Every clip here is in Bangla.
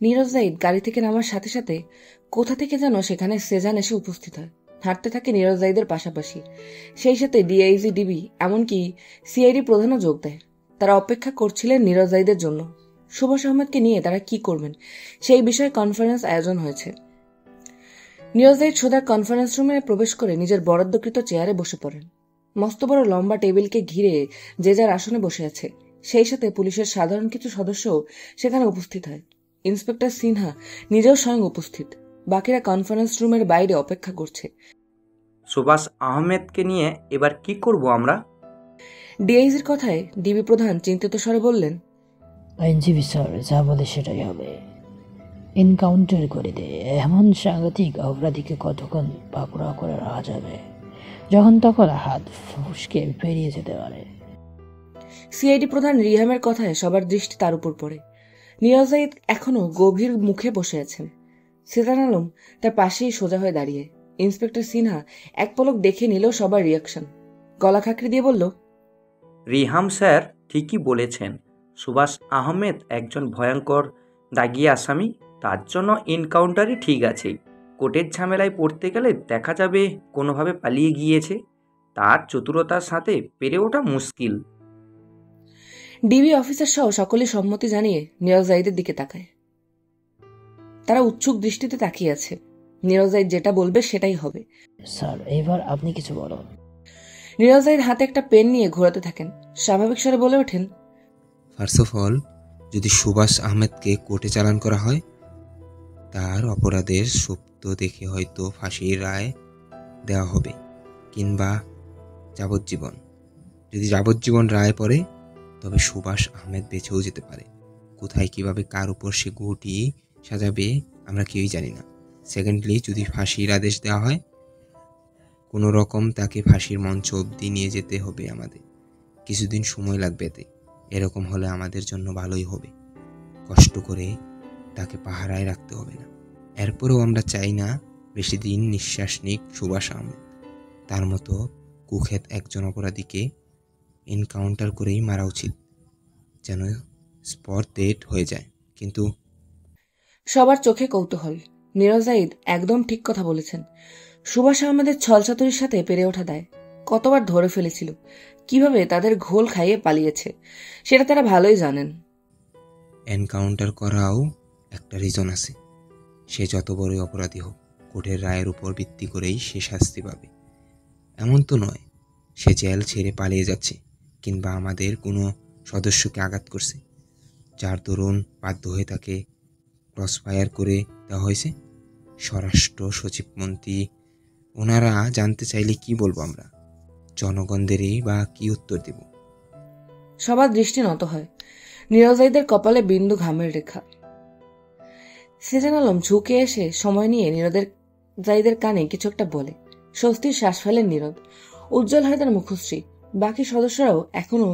নীরজ জাহিদ গাড়ি থেকে নামার সাথে সাথে কোথা থেকে যেন সেখানে সেজান এসে উপস্থিত হয়। হাঁটতে থাকে নীরজ জাহিদের পাশাপাশি। সেই সাথে ডিআইজি, ডিবি, এমনকি সিআইডি প্রধানও যোগ দেয়। তারা অপেক্ষা করছিলেন নীরজ জাহিদের জন্য। সুভাষ আহমেদকে নিয়ে তারা কি করবেন সেই বিষয়ে কনফারেন্স আয়োজন হয়েছে। নীরজ জাহিদ সোজা কনফারেন্স রুমে প্রবেশ করে নিজের বরাদ্দকৃত চেয়ারে বসে পড়েন। মস্ত বড় লম্বা টেবিলকে ঘিরে যে যার আসনে বসে আছে। সেই সাথে পুলিশের সাধারণ কিছু সদস্যও সেখানে উপস্থিত হয়। ইন্সপেক্টর সিনহা নিজেও স্বয়ং উপস্থিত। বাকিরা কনফারেন্স রুমের বাইরে অপেক্ষা করছে। সুভাষ আহমেদকে নিয়ে এবার কি করব আমরা? ডিআইজির কথায় ডিবি প্রধান চিন্তিত স্বরে বললেন, আইনজীবী স্যার যা বলে সেটাই হবে। এনকাউন্টার করে দে। এমন সাংঘাতিক অপরাধীকে কতক্ষণ পাকড়াও করে রাখা যাবে? যখন তখন হাত ফুসকে বেরিয়ে যেতে পারে। সিআইডি প্রধান রিহামের কথায় সবার দৃষ্টি তার উপর পড়ে। নীরজ জাহিদ এখনো গভীর মুখে বসে আছেন। সেজান আলম তার পাশেই সোজা হয়ে দাঁড়িয়ে। ইন্সপেক্টর সিনহা এক পলক দেখে নিল সবার রিয়াকশন। গলা খাঁকড়ি দিয়ে বলল, রিহাম স্যার ঠিকই বলেছেন। সুভাষ আহমেদ একজন ভয়ঙ্কর দাগি আসামি। তার জন্য এনকাউন্টারই ঠিক আছে। কোর্টের ঝামেলায় পড়তে গেলে দেখা যাবে কোনোভাবে পালিয়ে গিয়েছে। তার চতুরতার সাথে পেরে ওঠা মুশকিল। ডিবি অফিসার সহ সকলেই সম্মতি জানিয়ে নীরজ জাহিদের দিকে তাকায়। তারা উৎসুক দৃষ্টিতে তাকিয়ে আছে। নীরজ জাহিদ যেটা বলবে সেটাই হবে। স্যার এবার আপনি কিছু বলুন। নীরজ জাহিদ হাতে একটা পেন নিয়ে ঘোরাতে থাকেন। স্বাভাবিক স্বরে বলে ওঠেন, ফার্স্ট অফ অল, যদি সুভাষ আহমেদকে কোর্টে চালান করা হয়, তার অপরাধের সত্য দেখে হয়তো ফাঁসির রায় দেওয়া হবে, কিংবা যাবজ্জীবন। যদি যাবজ্জীবন রায় পড়ে, তবে সুভাষ আহমেদ বেঁচেও যেতে পারে। কোথায় কিভাবে কার উপর সে গুটি সাজাবে আমরা কেউই জানি না। সেকেন্ডলি, যদি ফাঁসির আদেশ দেওয়া হয়, কোনো রকম তাকে ফাঁসির মঞ্চ অবধি নিয়ে যেতে হবে আমাদের। কিছুদিন সময় লাগবে এতে। এরকম হলে আমাদের জন্য ভালোই হবে। কষ্ট করে তাকে পাহারায় রাখতে হবে না। এরপরেও আমরা চাই না বেশি দিন নিঃশ্বাস নিক সুভাষ আহমেদ। তার মতো কুখ্যাত একজন অপরাধীকে এনকাউন্টার করেই মারা উচিত, যেন স্পট ডেড হয়ে যায়। কিন্তু সবার চোখে কৌতূহল। নীরজ জাহিদ একদম ঠিক কথা বলেছেন। সুভাষ আহমেদের ছলচাতুরির সাথে পেরে ওঠা দেয়। কতবার ধরে ফেলেছিল, কিভাবে তাদের ঘোল খাইয়ে পালিয়েছে, সেটা তারা ভালোই জানেন। এনকাউন্টার করাও একটা রিজন আছে। সে যত বড়ই অপরাধী হোক, কোর্টের রায়ের উপর ভিত্তি করেই সে শাস্তি পাবে। এমন তো নয় সে জেল ছেড়ে পালিয়ে যাচ্ছে, কিংবা আমাদের কোনো সদস্যকে আঘাত করছে, যার দরুন বাধ্য হয়ে তাকে ক্রসফায়ার করে দেওয়া হয়েছে। স্বরাষ্ট্র সচিব, মন্ত্রী, ওনারা জানতে চাইলে কি বলবো আমরা? জনগণদেরই বা কি উত্তর দেব? সবার দৃষ্টি নত হয়। নীরজ জাহিদের কপালে বিন্দু ঘামের রেখা। সেজান আলম ঝুঁকে এসে সময় নিয়ে নীরদের জাহিদের কানে কিছু একটা বলে। স্বস্তির শ্বাস ফেলেন নীরদ। উজ্জ্বল হয় তার মুখশ্রী। বাকি সদস্যরাও এখনো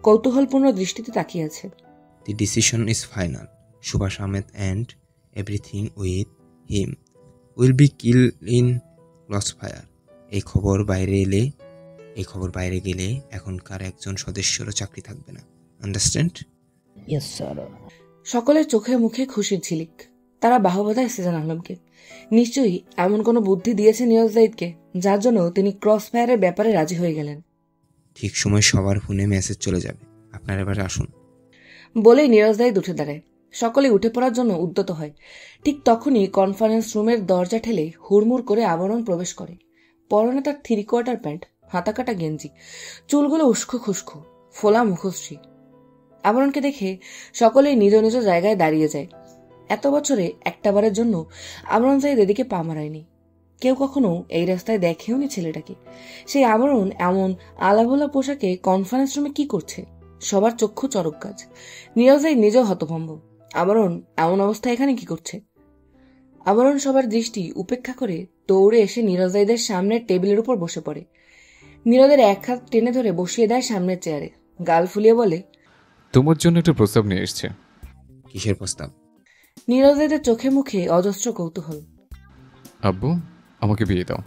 কৌতূহলপূর্ণ দৃষ্টিতে তাকিয়ে আছে। The decision is final. Subhash Ahmed and everything with him will be killed in crossfire. এই খবর বাইরে গেলে এখনকার একজন সদস্যরও চাকরি থাকবে না। আন্ডারস্ট্যান্ড? Yes sir. সকলের চোখে মুখে খুশির ঝিলিক। তারা বাহবা দেয় সেজান আলমকে। নিশ্চয়ই এমন কোনো বুদ্ধি দিয়েছে নীরজ জাহিদকে, যার জন্য তিনি ক্রস ফায়ারের ব্যাপারে রাজি হয়ে গেলেন। ঠিক সময় সবার ফোনে মেসেজ চলে যাবে, আপনার এবার আসুন। বলেই নীরজ জাহিদ উঠে দাঁড়ায়। সকলে উঠে পড়ার জন্য উদ্যত হয়। ঠিক তখনই কনফারেন্স রুমের দরজা ঠেলে হুড়মুড় করে আবরণ প্রবেশ করে। পরনে তার 3/4 প্যান্ট, হাতাকাটা গেঞ্জি, চুলগুলো উস্কো খুস্কো, ফোলা মুখশ্রী। আবরণকে দেখে সকলেই নিজ নিজ জায়গায় দাঁড়িয়ে যায়। এত বছরে একটাবারের জন্য আবরণ জাহিদ এদিকে পা মারায়নি। কেউ কখনো এই রাস্তায় দেখেওনি ছেলেটাকে। সেই আবরণ এমন আলাভোলা পোশাকে কনফারেন্স রুমে কি করছে? সবার চক্ষু চরক গাছ। নীরজ জাহিদ নিজেও হতভম্ব। আবরণ এমন অবস্থায় এখানে কি করছে? আবরণ সবার দৃষ্টি উপেক্ষা করে দৌড়ে এসে নীরজ জাহিদের সামনের টেবিলের উপর বসে পড়ে। নীরদের এক হাত টেনে ধরে বসিয়ে দেয় সামনের চেয়ারে। গাল ফুলিয়ে বলে, তোমার জন্য একটা প্রস্তাব নিয়ে এসছে। কিসের প্রস্তাব? নীরজ জাহিদের চোখে মুখে অজস্র কৌতূহল। আব্বু, আমাকে বিয়ে দাও।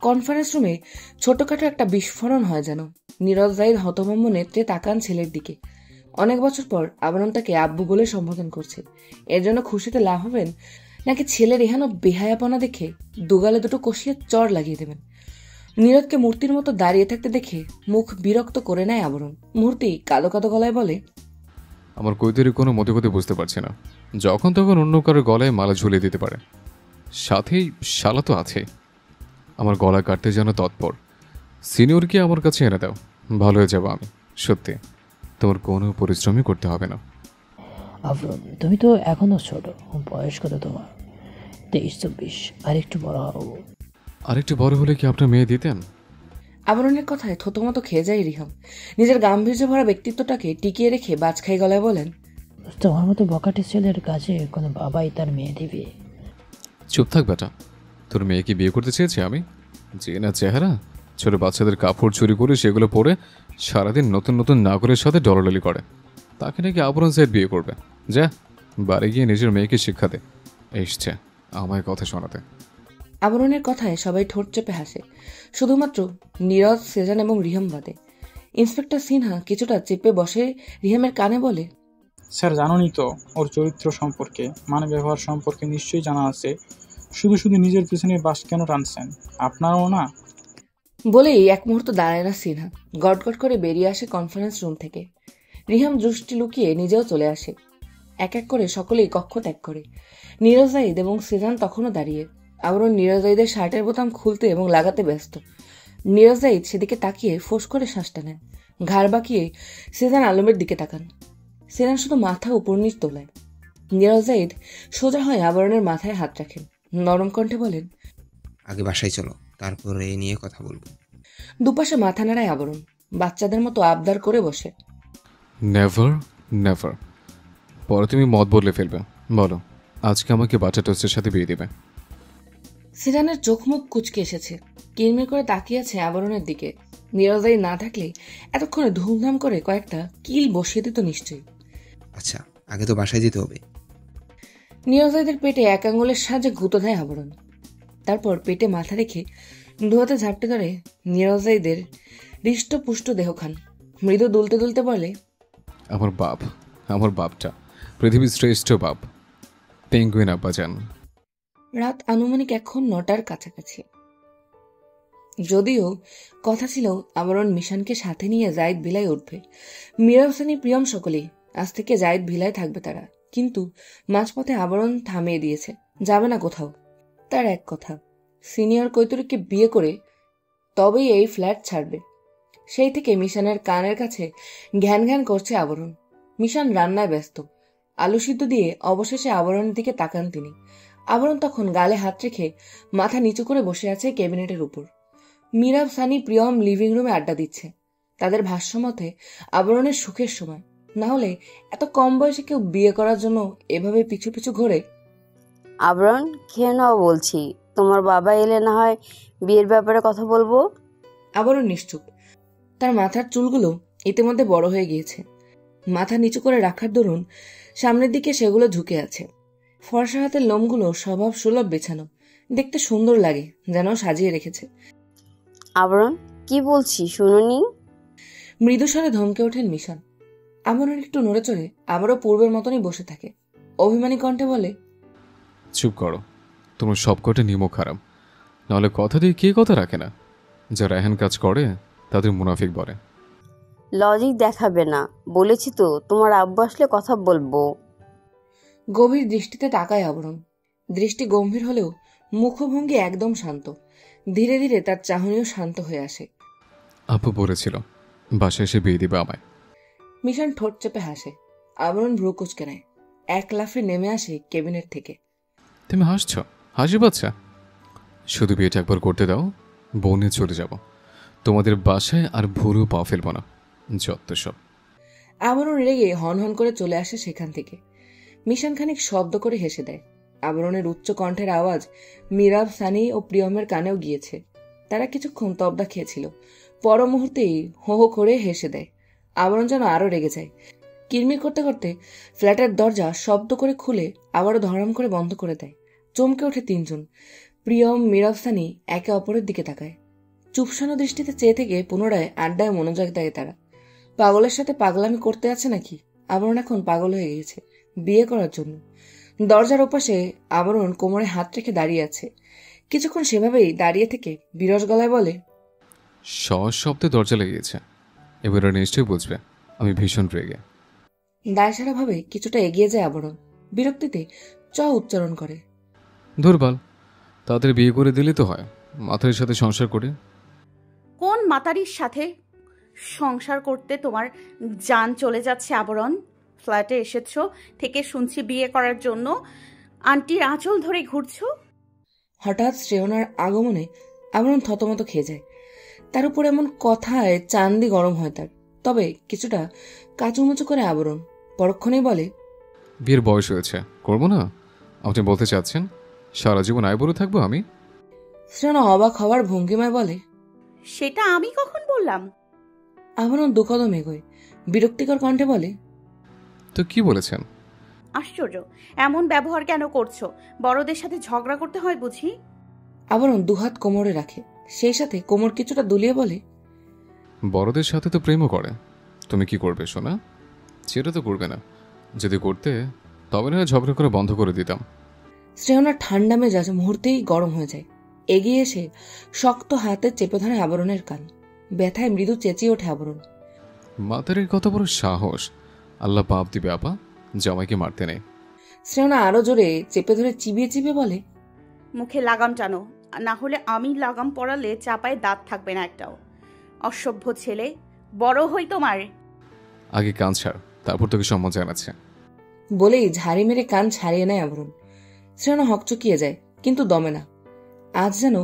কনফারেন্স রুমে ছোটখাটো একটা বিস্ফোরণ হয় যেন। নীরজ জাহিদ হতভম্ব নেত্রে তাকান ছেলের দিকে। অনেক বছর পর আবরণ তাকে আব্বু বলে সম্বোধন করছে। এর জন্য খুশিতে লাভ হবেন, নাকি ছেলের এহানো বেহায়াপনা দেখে দুগালে দুটো কষিয়ে চড় লাগিয়ে দেবেন? নীরদকে মূর্তির মতো দাঁড়িয়ে থাকতে দেখে মুখ বিরক্ত করে নেয় আবরণ। মূর্তি কালো কালো গলায় বলে, আমার কৈতরি কোনো মতে গতি বুঝতে পারছি না। যখন তখন অন্য কারোর গলায় মালা ঝুলিয়ে দিতে পারে, সাথেই শালা তো আছে। আমার গলা কাটতে যেন তৎপর। সিনিয়রকে আমার কাছে এনে দাও, ভালো হয়ে যাবো আমি। সত্যি তোমার কোনো পরিশ্রমই করতে হবে না। আবরণ, তুমি তো এখনো ছোট। বয়স কত তোমার? 23-24। আর একটু বড় হবো। আরেকটু বড় হলে কি আপনার মেয়ে দিতেন? আবরণের কথায় থতমত খেয়ে যায় রিহাম। নিজের গাম্ভীর্য ভরা ব্যক্তিত্বটাকে টিকিয়ে রেখে বাজখাই গলায় বলেন, তোমার মতো বকাটে ছেলের কাছে কোনো বাবাই তার মেয়ে দিবে? চুপ থাক বেটা। তোর মেয়েকে বিয়ে করতে চেয়েছি আমি? যে না চেহারা, ছোট বাচ্চাদের কাপড় চুরি করে সেগুলো পরে সারাদিন নতুন নতুন নাগরের সাথে ডলাডলি করে, তাকে নাকি আবরণ সাইড বিয়ে করবে। যা বাড়ি গিয়ে নিজের মেয়েকে শিক্ষা দে। এসছে আমায় কথা শোনাতে। আবরণের কথায় সবাই ঠোঁট চেপে হাসে, শুধুমাত্র নীরদ, সেজান এবং রিহাম বাদে। ইন্সপেক্টর সিনহা কিছুটা চেপে বসে রিহামের কানে বলে, স্যার, জানোই তো ওর চরিত্র সম্পর্কে, মানে ব্যবহার সম্পর্কে নিশ্চয়ই জানা আছে। শুধু শুধু নিজের পিছনে বাস কেন টানছেন? আপনারাও না? বলেই এক মুহূর্ত দাঁড়ায় না সিনহা। গটগট করে বেরিয়ে আসে কনফারেন্স রুম থেকে। রিহাম দৃষ্টি লুকিয়ে নিজেও চলে আসে। এক এক করে সকলেই কক্ষ ত্যাগ করে। নীরজ জাহিদ এবং সেজান তখনও দাঁড়িয়ে। আবরণ নীরজ জাহিদের শার্টের বোতাম খুলতে এবং লাগাতে ব্যস্ত। নীরজ জাহিদ সেদিকে তাকিয়ে ফোঁস করে শ্বাসটা নেন। ঘাড় বাঁকিয়ে সেজান আলমের দিকে তাকান। সেজান শুধু মাথা উপর নিচ তোলায়। নীরজ জাহিদ সোজা হয়ে আবরণের মাথায় হাত রাখেন, নরম কণ্ঠে বলেন, আগে বাসায় চলো, তারপরে এ নিয়ে কথা বলবো। দুপাশে মাথা নাড়ায় আবরণ, বাচ্চাদের মতো আবদার করে বসে। Never never. পরে তুমি মত বদলে ফেলবে। বলো, আজকে আমাকে বাটার টোস্টের সাথে বিয়ে দেবে? সেজানের চোখ মুখ কুচকে এসেছে, কিরমির করে তাকিয়ে আছে আবরণের দিকে। নীরজাই না থাকলে এতক্ষণে ধুমধাম করে কয়েকটা কিল বসিয়ে দিত নিশ্চয়ই। আচ্ছা, আগে তো বাসায় যেতে হবে। নীরজাইদের পেটে এক আঙুলের সাহায্যে গুঁতো দেয় আবরণ। তারপর পেটে মাথা রেখে ধোয়াতে ঝাপটে ধরে নীরজাইদের হৃষ্টপুষ্ট দেহখান। মৃদু দুলতে দুলতে বলে, আমার বাপটা পৃথিবীর শ্রেষ্ঠ বাপ, পেঙ্গুইন আব্বাজান। রাত আনুমানিক এখন 9টার কাছাকাছি। যদিও কথা ছিল আবরণ মিশনকে সাথে নিয়ে জায়েদ ভিলায় উঠবে। মীরা হোসেনি প্রিয়ম সকলেই আজ থেকে জায়েদ ভিলায় থাকবে তারা। কিন্তু মাঝপথে আবরণ থামিয়ে দিয়েছে, যাবে না কোথাও। তার এক কথা, সিনিয়র কৈতরীকে বিয়ে করে তবেই এই ফ্ল্যাট ছাড়বে। সেই থেকে মিশনের কানের কাছে ঘ্যান ঘ্যান করছে আবরণ। মিশন রান্নায় ব্যস্ত। আলু সিদ্ধ দিয়ে অবশেষে আবরণের দিকে তাকান তিনি। আবরণ তখন গালে হাত রেখে মাথা নিচু করে বসে আছে ক্যাবিনেটের উপর। মীরাব, সানি, প্রিয়ম লিভিং রুমে আড্ডা দিচ্ছে। তাদের ভাষ্যমতে আবরণের সুখের সময়, না হলে এত কম বয়সে কেউ বিয়ে করার জন্য এভাবে পিছু পিছু ঘোরে? আবরণ, খেয়ে নাও বলছি। তোমার বাবা এলে না হয় বিয়ের ব্যাপারে কথা বলবো। আবরণ নিশ্চুপ। তার মাথার চুলগুলো ইতিমধ্যে বড় হয়ে গিয়েছে। মাথা নিচু করে রাখার দরুন সামনের দিকে সেগুলো ঝুঁকে আছে। ফর্সা হাতের লোমগুলো স্বভাব সুলভ বেছানো, দেখতে সুন্দর লাগে, যেন সাজিয়ে রেখেছে। আবরণ, কি বলছি শুনুনি? মৃদুস্বরে ধমকে ওঠেন মিশন। আবরণ একটু নড়ে চড়ে আবারও পূর্বের মতনই বসে থাকে। অভিমানী কণ্ঠে বলে, চুপ করো, তোমার সব কটা নিয়মও খারাপ। নাহলে কথা দিয়ে কে কথা রাখে না? যারা এহেন কাজ করে তাদের মুনাফিক বলে। লজিক দেখাবে না বলেছি তো। তোমার আব্বু আসলে কথা বলবো। গভীর দৃষ্টিতে তাকায় আবরণ। দৃষ্টি গম্ভীর হলেও মুখভঙ্গি একদম শান্ত। ধীরে ধীরে তার চাহনিও শান্ত হয়ে আসে। আপু বলেছিল বাসায় এসে বিয়ে দিবে আমায়। মিশন ঠোঁট চেপে হাসে। আবরণ ভ্রু কুচকে নেয়। এক লাফে নেমে আসে ক্যাবিনেট থেকে। তুমি হাসছ? হাসি পাচ্ছে? শুধু বিয়েটা একবার করতে দাও, বনে চলে যাব। তোমাদের বাসায় আর ভুরু পা ফেলব না, যত সব। আবরণ রেগে হন হন করে চলে আসে সেখান থেকে। মিশন খানিক শব্দ করে হেসে দেয়। আবরণের উচ্চ কণ্ঠের আওয়াজ মীরাব, সানি ও প্রিয়মের কানেও গিয়েছে। তারা কিছুক্ষণ তবদা খেয়েছিল, পর মুহূর্তেই হো হো করে হেসে দেয়। আবরণ যেন আরো রেগে যায়। কিরমির করতে করতে ফ্ল্যাটের দরজা শব্দ করে খুলে আবারও ধরাম করে বন্ধ করে দেয়। চমকে ওঠে তিনজন। প্রিয়ম, মীরাব, সানি একে অপরের দিকে তাকায়। চুপসানো দৃষ্টিতে চেয়ে থেকে পুনরায় আড্ডায় মনোযোগ দেয় তারা। পাগলের সাথে পাগলামি করতে আছে নাকি? আবরণ এখন পাগল হয়ে গেছে বিয়ে করার জন্য। দরজার ওপাশে আবরণ কোমরে হাত রেখে দাঁড়িয়ে আছে। কিছুক্ষণ সেভাবেই দাঁড়িয়ে থেকে বিরস গলায় বলে, শব্দে দরজা লেগেছে। এবার নিশ্চয়ই বুঝবে আমি ভীষণ রেগে। দায়সারাভাবে কিছুটা এগিয়ে যায় আবরণ। বিরক্তিতে চ উচ্চারণ করে। ধুরবাল, তাদের বিয়ে করে দিলে তো হয়, মাথার সাথে সংসার করে। কোন মাতারির সাথে সংসার করতে তোমার জান চলে যাচ্ছে আবরণ? ফ্ল্যাটে এসেছো থেকে শুনছি বিয়ে করার জন্য আন্টির আঁচল ধরে ঘুরছো। হঠাৎ শ্রেয়নার আগমনে আবরণ থতমত খেয়ে যায়। তার উপর এমন কথায় চান্দি গরম হয় তার। তবে কিছুটা কাচুমুচু করে আবরণ পরক্ষণেই বলে, বিয়ের বয়স হয়েছে, করবো না? আপনি বলতে চাচ্ছেন সারা জীবন আইবুড়ো থাকবো আমি? শ্রেয়না অবাক হওয়ার ভঙ্গিমায় বলে, সেটা আমি কখন বললাম? আবরণ দুকদম এগোয়, বিরক্তিকর কণ্ঠে বলে, তো কি বলেছেন? আশ্চর্য, এমন ব্যবহার কেন করছো? বড়দের সাথে ঝগড়া করতে হয় বুঝি? আবরণ দুহাত কোমরে রাখে, সেই সাথে কোমর কিছুটা দুলিয়ে বলে, বড়দের সাথে তো প্রেমও করে। তুমি কি করবে সোনা? সেটা তো করবে না। যদি করতে তবে না ঝগড়া করে বন্ধ করে দিতাম। শ্রেয়নার ঠান্ডা মেজাজ মুহূর্তেই গরম হয়ে যায়। এগিয়ে এসে শক্ত হাতে চেপে ধরে আবরণের কান। ব্যথায় মৃদু চেঁচিয়ে ওঠে আবরণ। মাতারের কত বড় সাহস! আল্লাহ পাপ দিবে আপা, জামাইকে মারতে নেই। শ্রেয়না আরো জোরে চেপে ধরে চিবিয়ে চিবিয়ে বলে, মুখে লাগাম টানো, না হলে আমি লাগাম পরালে চাপায় দাঁত থাকবে না একটাও। অসভ্য ছেলে, বড় হই তোমার। আগে কান ছাড়, তারপর তোকে সম্মান জানাচ্ছে। বলেই ঝাড়ি মেরে কান ছাড়িয়ে নেয় আবরণ। শ্রেয়না হকচকিয়ে যায়, কিন্তু দমে না। আজ যেন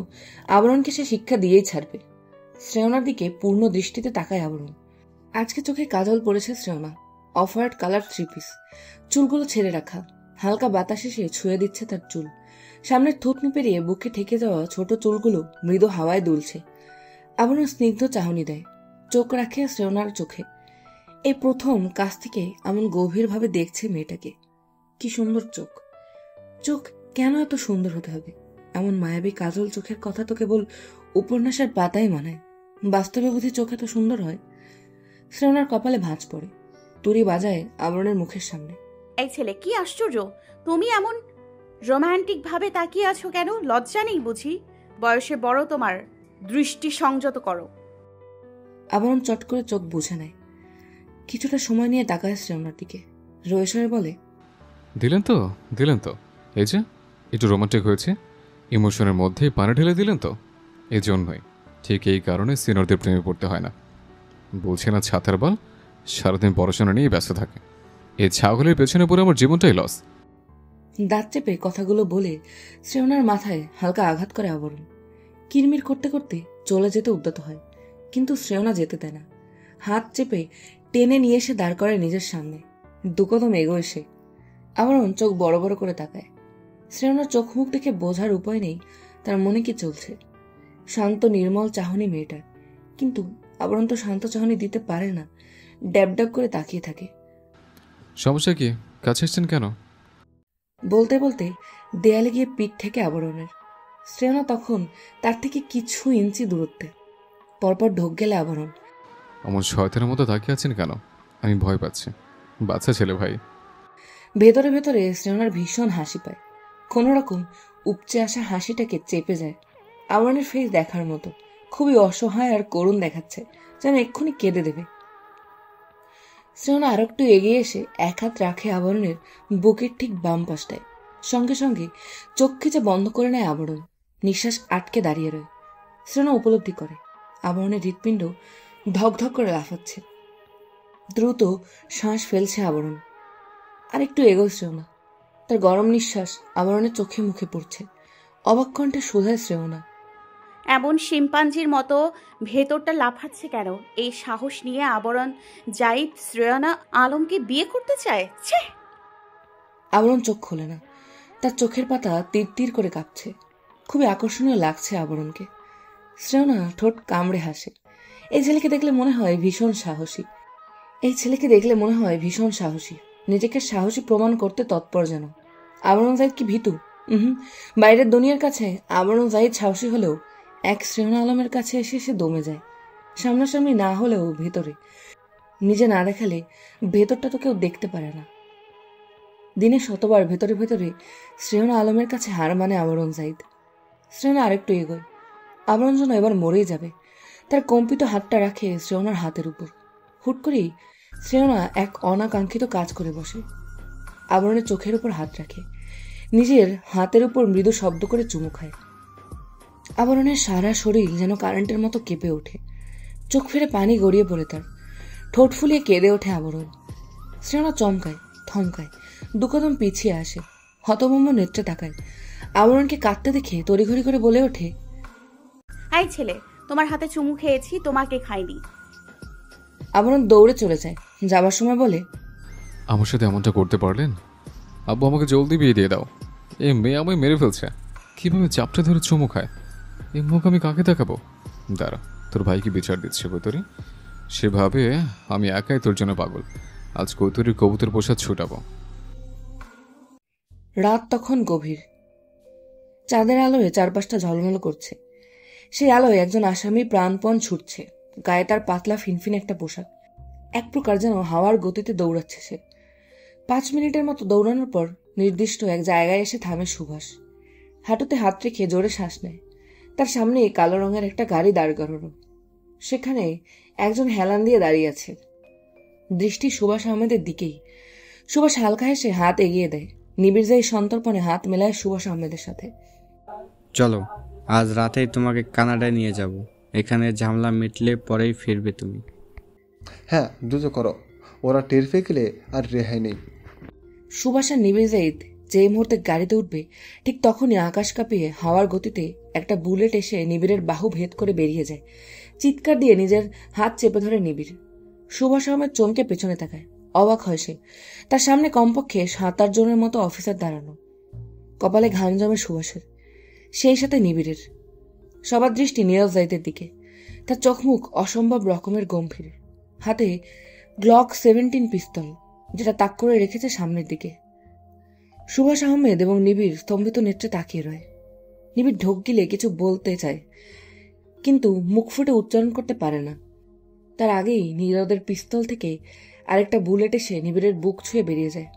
আবরণকে সে শিক্ষা দিয়েই ছাড়বে। শ্রেয়নার দিকে পূর্ণ দৃষ্টিতে তাকায় আবরণ। আজকে চোখে কাজল পড়েছে শ্রেয়না। অফ হোয়াইট কালার 3 পিস, চুলগুলো ছেড়ে রাখা। হালকা বাতাসে সে ছুঁয়ে দিচ্ছে তার চুল। সামনের থুতনি পেরিয়ে বুকে ঠেকে যাওয়া ছোট চুলগুলো মৃদু হাওয়ায় দুলছে। আবরণ স্নিগ্ধ চাহনি দেয়, চোখ রাখে শ্রেয়নার চোখে। এই প্রথম কাছ থেকে এমন গভীরভাবে দেখছে মেয়েটাকে। কি সুন্দর চোখ! চোখ কেন এত সুন্দর হতে হবে? এমন মায়াবী কাজল চোখের কথা তো কেবল উপন্যাসের পাতাই মানায়, বাস্তবে বুঝি চোখ এত সুন্দর হয়? শ্রেয়নার কপালে ভাঁজ পড়ে, তুড়ি বাজায় আবরণের মুখের সামনে। এই ছেলে, কি আশ্চর্য! তুমি এমন রোমান্টিক ভাবে তাকিয়ে আছো কেন? লজ্জা নেই বুঝি? বয়সে বড় তোমার, দৃষ্টি সংযত করো। আবরণ চট করে চোখ বুঝে নেয়। কিছুটা সময় নিয়ে তাকায় শ্রেয়নার দিকে, রয়েসরে বলে, দিলেন তো। এই যে একটু রোমান্টিক হয়েছে, ইমোশনের মধ্যেই পানি ঢেলে দিলেন তো। এই জন্যই, ঠিক এই কারণে সিনিয়রদের প্রেমে পড়তে হয় না। বলছে না ছাতার বল সারাদিন পড়াশোনা নিয়ে ব্যস্ত থাকে। এই ছাগলের পেছনে পড়ে আমার জীবনটাই লস। দাঁত চেপে কথাগুলো বলে শ্রেয়নার মাথায় হালকা আঘাত করে আবরণ। কিরমির করতে করতে চলে যেতে উদ্যত হয়, কিন্তু শ্রেয়না যেতে দেয় না। হাত চেপে টেনে নিয়ে এসে দাঁড় করে নিজের সামনে। দুকদম এগোয় সে। আবরণ চোখ বড় বড় করে তাকায়। শ্রেয়নার চোখ মুখ দেখে বোঝার উপায় নেই তার মনে কি চলছে। শান্ত নির্মল চাহনি মেয়েটার, কিন্তু আবরণ তো শান্ত চাহনি দিতে পারে না। ড্যাব ড্যাব করে তাকিয়ে থাকে। সমস্যা কি? কাছে এসছেন কেন? বলতে বলতে দেয়ালে গিয়ে পিঠ থেকে আবরণের। শ্রেয়না তখন তার থেকে কিছু ইঞ্চি দূরত্বে। পরপর ঢোক গেলে আবরণ। আমার শয়তানের মতো তাকিয়ে আছেন কেন? আমি ভয় পাচ্ছি। বাচ্চা ছেলে ভাই। ভেতরে ভেতরে শ্রেয়নার ভীষণ হাসি পায়। কোন রকম উপচে আসা হাসিটাকে চেপে যায়। আবরণের ফেস দেখার মতো, খুবই অসহায় আর করুণ দেখাচ্ছে, যেন এক্ষুনি কেঁদে দেবে। শ্রেয়না আর একটু এগিয়ে এসে এক হাত রাখে আবরণের বুকের ঠিক বাম পাশটায়। সঙ্গে সঙ্গে চোখ খিচে বন্ধ করে নেয় আবরণ। নিঃশ্বাস আটকে দাঁড়িয়ে রয়। শ্রেয়না উপলব্ধি করে আবরণের হৃৎপিণ্ড ধক ধক করে লাফাচ্ছে। দ্রুত শ্বাস ফেলছে আবরণ। আর একটু এগোয় শ্রেয়না। তার গরম নিঃশ্বাস আবরণের চোখে মুখে পড়ছে। অবাক কণ্ঠে শোধায় শ্রেয়না, এমন শিম্পাঞ্জির মতো ভেতরটা লাফাচ্ছে কেন? এই সাহস নিয়ে আবরণ জাহিদ শ্রেয়না আলমকে বিয়ে করতে চায়? ছে! আবরণ চোখ খোলে না। তার চোখের পাতা তীর তীর করে কাঁপছে। খুবই আকর্ষণীয় লাগছে আবরণকে। শ্রেয়না ঠোঁট কামড়ে হাসে। এই ছেলেকে দেখলে মনে হয় ভীষণ সাহসী। নিজেকে সাহসী প্রমাণ করতে তৎপর যেন। আবরণ জাহিদ কি ভীতু? বাইরের দুনিয়ার কাছে আবরণ জাহিদ সাহসী হলেও এক শ্রেয়না আলমের কাছে এসে সে দমে যায়। সামনাসামনি না হলেও ভিতরে নিজে না দেখালে ভেতরটা তো কেউ দেখতে পারে না। দিনে শতবার ভেতরে ভেতরে শ্রেয়না আলমের কাছে হার মানে আবরণ জাহিদ। শ্রেয়না আরেকটু এগোয়, আবরণ যেন এবার মরেই যাবে। তার কম্পিত হাতটা রাখে শ্রেয়নার হাতের উপর। হুট করেই শ্রেয়না এক অনাকাঙ্ক্ষিত কাজ করে বসে। আবরণের চোখের উপর হাত রাখে, নিজের হাতের উপর মৃদু শব্দ করে চুমু খায়। আবরণের সারা শরীর যেন কারেন্টের মতো কেঁপে ওঠে। চোখ ফিরে পানি গড়িয়ে পড়ে তার, ঠোঁট ফুলিয়ে কেঁদে ওঠে আবরণ। শ্রেয়না চমকায়, থমকায়, দুকদম পিছিয়ে আসে, হতভম্ব নেত্রে তাকায়। আবরণকে কাঁদতে দেখে তড়িঘড়ি করে বলে ওঠে, এই ছেলে, তোমার হাতে চুমু খেয়েছি, তোমাকে খাইনি। আবরণ দৌড়ে চলে যায়। যাবার সময় বলে, আমার সাথে এমনটা করতে পারলেন? আব্বু, আমাকে জলদি বিয়ে দিয়ে দাও। এই মেয়ে আমায় মেরে ফেলছে। কিভাবে চাপটা ধরে চুমু খায়? এই মুখ আমি কাকে দেখাবো? দাঁড়া, তোর ভাইকে বিচার দিচ্ছে কৈতরি। সেভাবে আমি একাই তোর জন্য পাগল। আজ কৈতরির কবুতর পোষা ছুটাবো। রাত তখন গভীর, চাঁদের আলোয় চারপাশটা ঝলমল করছে। সেই আলোয় একজন আসামি প্রাণপণ ছুটছে, গায়ে তার পাতলা ফিনফিন একটা পোশাক। এক প্রকার যেন হাওয়ার গতিতে দৌড়াচ্ছে সে। 5 মিনিটের মতো দৌড়ানোর পর নির্দিষ্ট এক জায়গায় এসে থামে সুভাষ। হাঁটুতে হাত রেখে জোরে শ্বাস নেয়। তার সামনে কালো রঙের একটা গাড়ি দাঁড় করানো। সেখানে একজন হেলান দিয়ে দাঁড়িয়ে আছে, দৃষ্টি সুভাষ আহমেদের দিকেই। সুভাষ হালকা হেসে হাত এগিয়ে দেয়। নিবিড় যাই সন্তর্পণে হাত মেলায় সুভাষ আহমেদের সাথে। চলো, আজ রাতেই তোমাকে কানাডায় নিয়ে যাব। এখানে ঝামেলা মিটলে পরেই ফিরবে তুমি। হ্যাঁ, দ্রুত করো, ওরা টের পেয়ে গেলে আর রেহাই নেই। সুভাষ আর নিবিড় জাহিদ যে মুহূর্তে গাড়িতে উঠবে, ঠিক তখনই আকাশ কাঁপিয়ে হাওয়ার গতিতে একটা বুলেট এসে নিবিড়ের বাহু ভেদ করে বেরিয়ে যায়। চিৎকার দিয়ে নিজের হাত চেপে ধরে নিবিড়। সুভাষ আহমেদ চমকে পেছনে তাকায়, অবাক হয় সে। তার সামনে কমপক্ষে 7-8 জনের মতো অফিসার দাঁড়ানো। কপালে ঘাম জমে সুভাষের, সেই সাথে নিবিড়ের। সবার দৃষ্টি নীরজ জাহিদের দিকে। তার চোখমুখ অসম্ভব রকমের গম্ভীর। হাতে গ্লক 17 পিস্তল, যেটা তাক করে রেখেছে সামনের দিকে। সুভাষ আহমেদ এবং নিবিড় স্তম্ভিত নেত্রে তাকিয়ে রয়। নিবিড় ঢোক গিলে কিছু বলতে চায়, কিন্তু মুখ ফুটে উচ্চারণ করতে পারে না। তার আগেই নীরদের পিস্তল থেকে আরেকটা বুলেট এসে নিবিড়ের বুক ছুঁয়ে বেরিয়ে যায়।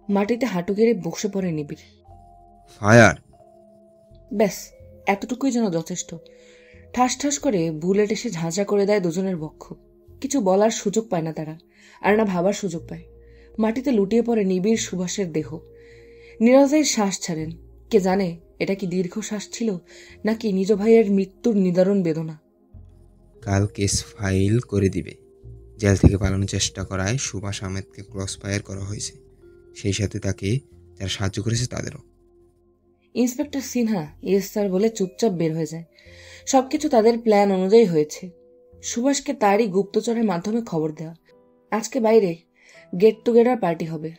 মাটিতে হাঁটু গেড়ে বসে পড়ে নিবিড়। ফায়ার! ব্যাস, এতটুকুই যেন যথেষ্ট। ঠাস ঠাস করে বুলেট এসে ঝাঁঝা করে দেয় দুজনের বক্ষ। কিছু বলার সুযোগ পায় না তারা, আর না ভাবার সুযোগ পায়। মাটিতে লুটিয়ে পড়ে নিবিড় সুভাষের দেহ। নীরজের শ্বাস ছাড়েন। কে জানে এটা কি দীর্ঘ শ্বাস ছিল, নাকি নিজ ভাইয়ের মৃত্যুর নিদারুণ বেদনা। কাল কেস ফাইল করে দিবে। জেল থেকে পালানোর চেষ্টা করায় সুভাষ আহমেদকে ক্রস ফায়ার করা হয়েছে, সেই সাথে তাকে যারা সাহায্য করেছে তাদেরও। ইন্সপেক্টর সিনহা ইয়েস স্যার বলে চুপচাপ বের হয়ে যায়। সবকিছু তাদের প্ল্যান অনুযায়ী হয়েছে। সুভাষকে তারই গুপ্তচরের মাধ্যমে খবর দেওয়া। আজকে বাইরে গেট টুগেদার পার্টি হবে,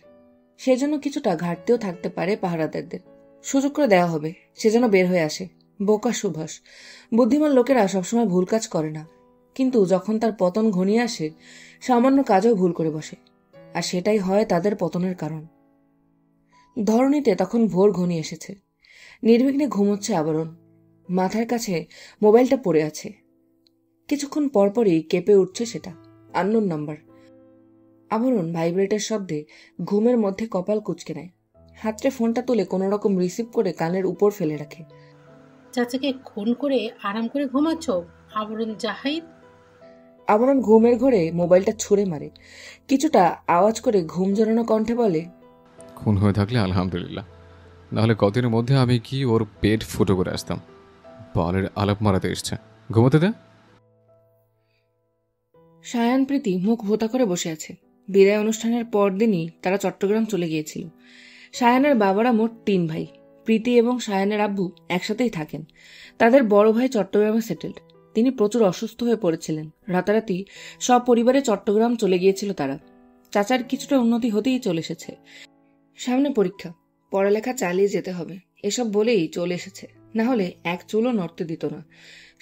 সেজন্য কিছুটা ঘাটতিও থাকতে পারে পাহারাদারদের। সুযোগ করে দেওয়া হবে, সে যেন বের হয়ে আসে। বোকা সুভাষ। বুদ্ধিমান লোকেরা সবসময় ভুল কাজ করে না, কিন্তু যখন তার পতন ঘনিয়ে আসে, সামান্য কাজও ভুল করে বসে, আর সেটাই হয় তাদের পতনের কারণ। ধরণীতে তখন ভোর ঘনিয়ে এসেছে। নির্বিঘ্নে ঘুমোচ্ছে আবরণ। মাথার কাছে মোবাইলটা পড়ে আছে। কিছুক্ষণ পরপরই কেঁপে উঠছে সেটা। Unknown number. আবরণ ভাইব্রেটের শব্দে ঘুমের মধ্যে কপাল কুঁচকে নেয়। হাতটা ফোনটা তুলে কোনো রকম রিসিভ করে কানের উপর ফেলে রাখে। চাচাকে খুন করে আরাম করে ঘুমাচ্ছ আবরণ জাহিদ? আবরণ ঘুমের ঘোরে মোবাইলটা ছুঁড়ে মারে। কিছুটা আওয়াজ করে ঘুম জড়ানো কণ্ঠে বলে, খুন হয়ে থাকলে আলহামদুলিল্লাহ, নাহলে কতদিনের মধ্যে আমি কি ওর পেট ফুটো করে আসতাম। বালের আলাপ মারাতে এসছে, ঘুমোতে দে। সায়ান প্রীতি মুখ ভোতা করে বসে আছে। বিদায় অনুষ্ঠানের পরদিনই তারা চট্টগ্রাম চলে গিয়েছিল। সায়ানের বাবারা মোট 3 ভাই। প্রীতি এবং সায়ানের আব্বু একসাথেই থাকেন। তাদের বড় ভাই চট্টগ্রামে সেটেলড। তিনি প্রচুর অসুস্থ হয়ে পড়েছিলেন। রাতারাতি সব পরিবারে চট্টগ্রাম চলে গিয়েছিল তারা। চাচার কিছুটা উন্নতি হতেই চলে এসেছে। সামনে পরীক্ষা, পড়ালেখা চালিয়ে যেতে হবে, এসব বলেই চলে এসেছে। না হলে এক চুলও নড়তে দিত না।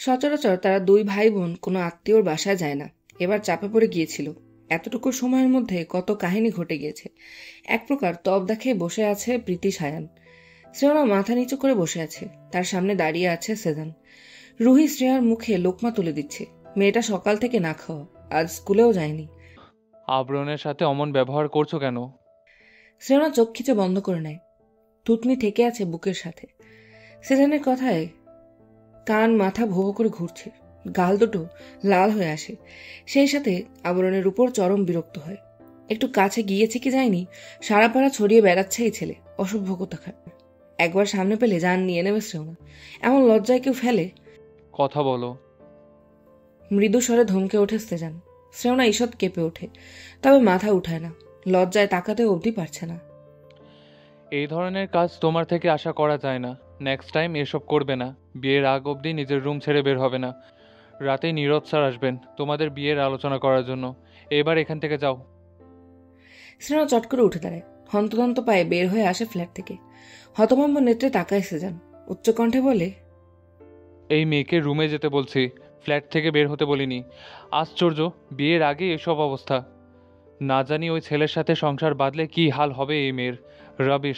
সচরাচর তারা 2 ভাই বোন কোনো আত্মীয়র বাসায় যায় না। এবার চাপে পড়ে গিয়েছিল। এতটুকু সময়ের মধ্যে কত কাহিনী ঘটে গিয়েছে। এক প্রকার তবদা খেয়ে বসে আছে প্রীতি সায়ান। শ্রেয়না মাথা নিচু করে বসে আছে। তার সামনে দাঁড়িয়ে আছে সেজান। রুহি শ্রেয়ার মুখে লোকমা তুলে দিচ্ছে। মেয়েটা সকাল থেকে না খাওয়া, আজ স্কুলেও যায়নি। আবরণের সাথে অমন ব্যবহার করছো কেন? শ্রেয়না চোখ খিচে বন্ধ করে নেয়। থুতনি ঠেকে আছে বুকের সাথে। সেজানের কথায় কান মাথা ভোঁ করে ঘুরছে, গাল দুটো লাল হয়ে আসে। সেই সাথে আবরণের উপর চরম বিরক্ত হয়। একটু কাছে গিয়েছে কি যায়নি, সারা পাড়া ছড়িয়ে বেড়াচ্ছে এই ছেলে, অসভ্য কোথাকার। একবার সামনে পেলে জান নিয়ে নেবে শ্রেয়না। এমন লজ্জায় কেউ ফেলে? কথা বলো। মৃদু স্বরে ধমকে ওঠে সেজান। শ্রেয়না ঈষৎ কেঁপে ওঠে, তবে মাথা উঠায় না। লজ্জায় তাকাতে অবধি পারছে না। এই ধরনের কাজ তোমার থেকে আশা করা যায় না। নেক্সট টাইম এসব করবে না। বিয়ের আগ অবধি নিজের রুম ছেড়ে বের হবে না। রাতে নীরজ স্যার আসবেন তোমাদের বিয়ের আলোচনা করার জন্য। এবার এখান থেকে যাও। শ্রেয়না চট করে উঠে দাঁড়ায়, হন্তদন্ত পায়ে বের হয়ে আসে ফ্ল্যাট থেকে। হতভম্ব নেত্রে তাকায় সেজান, উচ্চকণ্ঠে বলে, এই মেয়েকে রুমে যেতে বলছি, ফ্ল্যাট থেকে বের হতে বলিনি। আশ্চর্য, বিয়ের আগে এসব অবস্থা। না জানি ওই ছেলের সাথে সংসার বাঁধলে কি হাল হবে এই মেয়ের। রাবিশ।